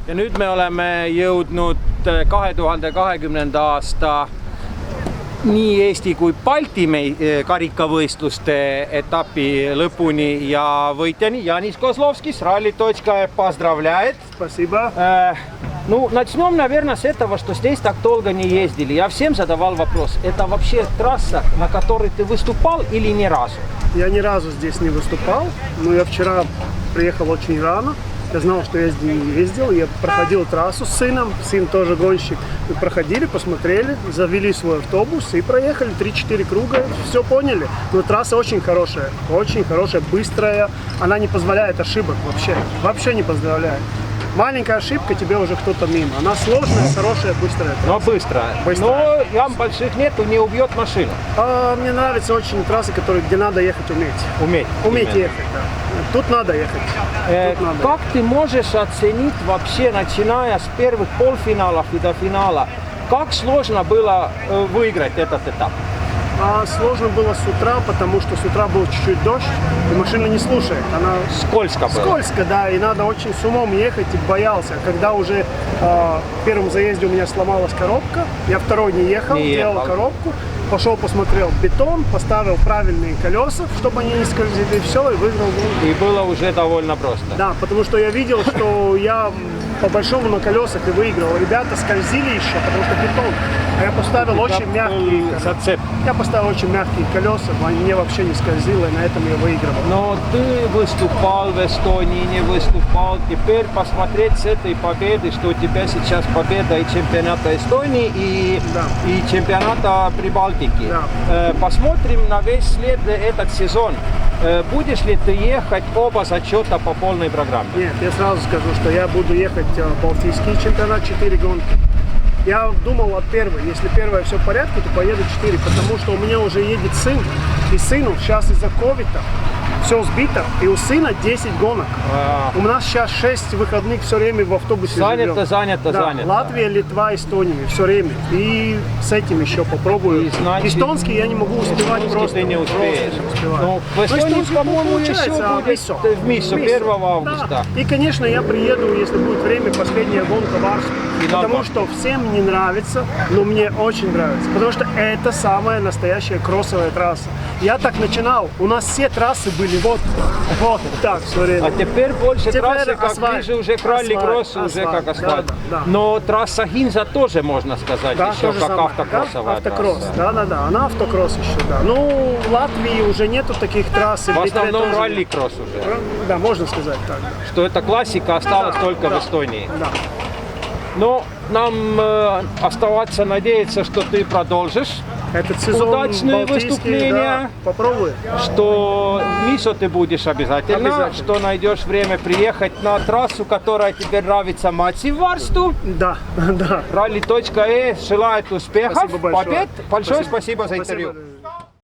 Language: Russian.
ja nüüd me oleme jõudnud 2020. aasta nii Eesti kui Balti karikavõistluste etapi lõpuni ja võitja Janis Kozlovskis, Rally.ee, поздравляет. Спасибо. Ну, начнем, наверное, с этого, что здесь так долго не ездили. Я всем задавал вопрос, это вообще трасса, на которой ты выступал или ни разу? Я ни разу здесь не выступал, но я вчера приехал очень рано. Я знал, что я здесь не ездил, я проходил трассу с сыном, сын тоже гонщик. Мы проходили, посмотрели, завели свой автобус и проехали 3-4 круга, все поняли. Но трасса очень хорошая, быстрая, она не позволяет ошибок вообще не позволяет. Маленькая ошибка, тебе уже кто-то мимо. Она сложная, хорошая, быстрая. Но быстрая. Но ям больших нету, не убьет машину. Мне нравятся очень трассы, где надо ехать уметь. Уметь ехать, да. Тут надо ехать. Как ты можешь оценить вообще, начиная с первых полуфиналов и до финала, как сложно было выиграть этот этап? Сложно было с утра, потому что с утра был чуть-чуть дождь, и машина не слушает. Она скользко было. Скользко, да, и надо очень с умом ехать, и боялся. Когда уже в первом заезде у меня сломалась коробка, я второй не ехал, делал коробку, пошел посмотрел бетон, поставил правильные колеса, чтобы они не скользили, и все, и выиграл гонку. И было уже довольно просто. Да, потому что я видел, что я по большому на колесах и выиграл. Ребята скользили еще, потому что бетон. А я поставил очень мягкие зацеп. Я поставил очень мягкие колеса, они вообще не скользило, и на этом я выигрывал. Но ты выступал в Эстонии, не выступал. Теперь посмотреть с этой победы, что у тебя сейчас победа и чемпионата Эстонии, и чемпионата Прибалтики. Да. Посмотрим на весь этот сезон. Будешь ли ты ехать оба зачета по полной программе? Нет, я сразу скажу, что я буду ехать в Балтийский чемпионат 4 гонки. Я думал от первой, если первая все в порядке, то поеду 4, потому что у меня уже едет сын, и сыну сейчас из-за ковида все сбито, и у сына 10 гонок. У нас сейчас 6 выходных все время в автобусе занято. Латвия, Литва, Эстония все время. И с этим еще попробую. Эстонский я не могу успевать просто. Ты не успеешь. Ну, в Эстонии, по-моему, еще будет в Миссу 1 августа. Да. И, конечно, я приеду, если будет время, последняя гонка в Арсу. Потому что всем не нравится, но мне очень нравится. Потому что это самая настоящая кроссовая трасса. Я так начинал. У нас все трассы были вот так все время. А теперь больше трассы, как асфальт. ближе уже к ралли-кроссу, уже как асфальт. Да. Но трасса Гинза тоже, можно сказать, да, еще как автокроссовая автокросс. трасса. Да, она автокросс еще, да. Ну, в Латвии уже нету таких трасс. В основном ралли-кросс уже. Да, можно сказать так. Что эта классика осталась только в Эстонии. Да. Но нам оставаться надеяться, что ты продолжишь этот сезон удачные выступления, да, попробуй. Что в Миссу ты будешь обязательно, что найдешь время приехать на трассу, которая тебе нравится, Матсиварсту. Да. Rally.ee желает успехов, побед. Большое спасибо за интервью.